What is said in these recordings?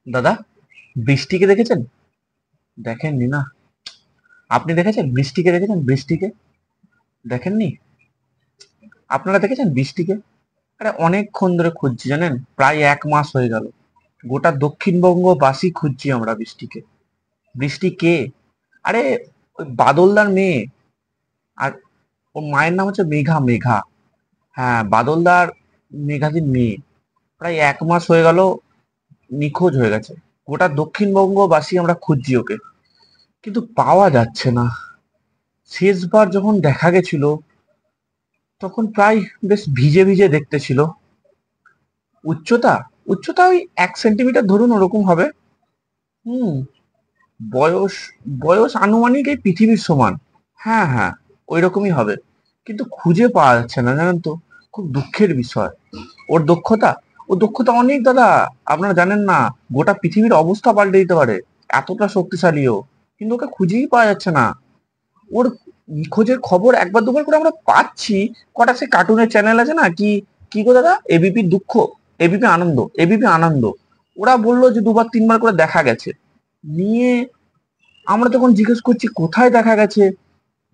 দাদা, বৃষ্টিকে দেখেছেন? দেখেননি না? আপনি দেখেছেন বৃষ্টিকে? দেখেছেন বৃষ্টিকে? দেখেননি? আপনারা দেখেছেন বৃষ্টিকে? আরে অনেকক্ষণ ধরে খুঁজছি, জানেন, প্রায় 1 মাস হয়ে গেল। গোটা দক্ষিণবঙ্গবাসী খুঁজছি আমরা বৃষ্টিকে। বৃষ্টি কে? আরে ওই বাদলদার মেয়ে। আর ওর মায়ের নাম হচ্ছে মেঘা, মেঘা। হ্যাঁ, বাদলদার মেঘাদির মেয়ে। প্রায় 1 মাস হয়ে গেল নিখোঁজ হয়ে গেছে। গোটা দক্ষিণবঙ্গবাসী আমরা খুঁজছি ওকে, কিন্তু পাওয়া যাচ্ছে না। শেষবার যখন দেখা গেছিল তখন প্রায় বেশ ভিজে ভিজে দেখতে ছিল। উচ্চতা, উচ্চতা ওই 1 সেন্টিমিটার ধরুন, ওরকম হবে। হুম। বয়স, বয়স আনুমানিক এই পৃথিবীর সমান। হ্যাঁ হ্যাঁ, ওই রকমই হবে। কিন্তু খুঁজে পাওয়া যাচ্ছে না, জানেন তো। খুব দুঃখের বিষয়। ওর দক্ষতা, ও দক্ষতা অনেক দাদা। আপনারা জানেন না, গোটা পৃথিবীর অবস্থা পাল্টে দিতে পারে। এতটা শক্তিশালী ও। কিন্তু ওকে খুঁজেই পাওয়া যাচ্ছে না। ওর নিখোঁজের খবর একবার দুবার করে আমরা পাচ্ছি। কটা সে কার্টুনের চ্যানেল আছে না, কি কি গো দাদা, এবিপি দুঃখ, এবিপি আনন্দ, এবিপি আনন্দ। ওরা বললো যে দুবার তিনবার করে দেখা গেছে। নিয়ে আমরা তখন জিজ্ঞেস করছি কোথায় দেখা গেছে,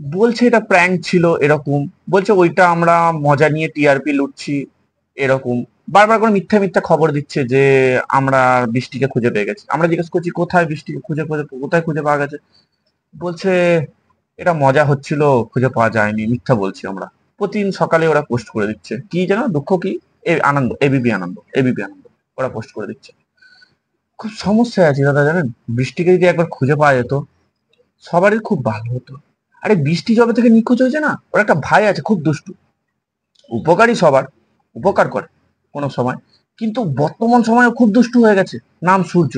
বলছে এটা প্র্যাঙ্ক ছিল এরকম। বলছে ওইটা আমরা মজা নিয়ে টিআরপি লুটছি এরকম। বারবার করে মিথ্যা মিথ্যা খবর দিচ্ছে যে আমরা বৃষ্টিকে খুঁজে পেয়ে গেছি। আমরা জিজ্ঞেস করছি কোথায় বৃষ্টিকে খুঁজে খুঁজে কোথায় খুঁজে পাওয়া গেছে। বলছে এটা মজা হচ্ছিল, খুঁজে পাওয়া যায়নি, মিথ্যা বলছি আমরা। প্রতিদিন সকালে ওরা পোস্ট করে দিচ্ছে কি যেন, দুঃখ কি, আনন্দ, এবিপি আনন্দ, এবিপি আনন্দ। ওরা পোস্ট করে দিচ্ছে। খুব সমস্যায় আছি দাদা, জানেন। বৃষ্টিকে যদি একবার খুঁজে পাওয়া যেত, সবারই খুব ভালো হতো। আরে বৃষ্টি যবে থেকে নিখোঁজ হয়েছে না, ওর একটা ভাই আছে খুব দুষ্টু। উপকারী সবার, উপকার করে কোনো সময়, কিন্তু বর্তমান সময়ে খুব দুষ্টু হয়ে গেছে। নাম সূর্য।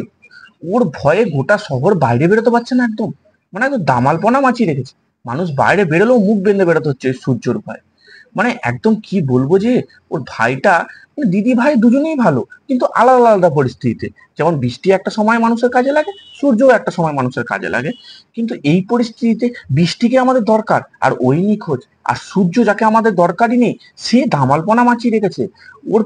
ওর ভয়ে গোটা শহর বাইরে বেরোতে পারছে না একদম। মানে একদম দামালপনা মাচিয়ে রেখেছে। মানুষ বাইরে বেরোলেও মুখ বেঁধে বেরোতে হচ্ছে সূর্যর ভয়। মানে একদম কি বলবো যে, ওর ভাইটা, মানে দিদি ভাই দুজনেই ভালো, কিন্তু আলাদা আলাদা পরিস্থিতিতে। যেমন বৃষ্টি একটা সময় মানুষের কাজে লাগে, সূর্যও একটা সময় মানুষের কাজে লাগে। কিন্তু এই পরিস্থিতিতে বৃষ্টিকে আমাদের দরকার, আর ওই নিখোঁজ। আর সূর্য, যাকে আমাদের দরকারই নেই, সে ধামালপনা মাচিয়ে রেখেছে। ওর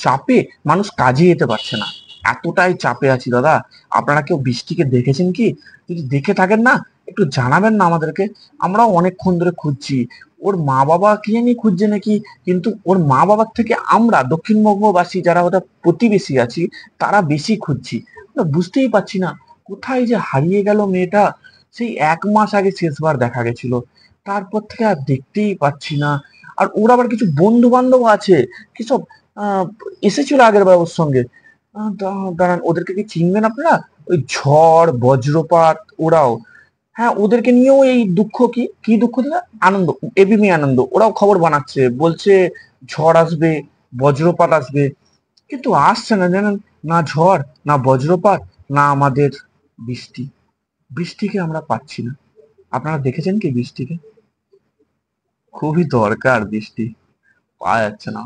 চাপে মানুষ কাজে যেতে পারছে না। এতটাই চাপে আছি দাদা। আপনারা কেউ বৃষ্টিকে দেখেছেন কি? যদি দেখে থাকেন না, একটু জানাবেন না আমাদেরকে। আমরাও অনেকক্ষণ ধরে খুঁজছি। ওর মা বাবা কি জানি খুঁজছে নাকি, কিন্তু ওর মা বাবার থেকে আমরা দক্ষিণবঙ্গবাসী যারা ওটা প্রতিবেশী আছি, তারা বেশি খুঁজছি। আমরা বুঝতেই পারছি না কোথায় যে হারিয়ে গেল মেয়েটা। সেই 1 মাস আগে শেষবার দেখা গেছিল, তারপর থেকে আর দেখতেই পাচ্ছি না। আর ওর আবার কিছু বন্ধু বান্ধব আছে, কিসব আহ এসেছিল আগের বার ওর সঙ্গে। দাঁড়ান, ওদেরকে কি চিনবেন আপনারা? ওই ঝড় বজ্রপাত, ওরাও। হ্যাঁ, ওদেরকে নিয়েও এই দুঃখ। কি কি দুঃখ দাদা? আনন্দ, এবিপি আনন্দ। ওরাও খবর বানাচ্ছে, বলছে ঝড় আসবে, বজ্রপাত আসবে। কিন্তু আসছে না, জানেন। না ঝড়, না বজ্রপাত, না আমাদের বৃষ্টি। বৃষ্টিকে আমরা পাচ্ছি না। আপনারা দেখেছেন কি বৃষ্টিকে? খুবই দরকার বৃষ্টি, পাওয়া যাচ্ছে না।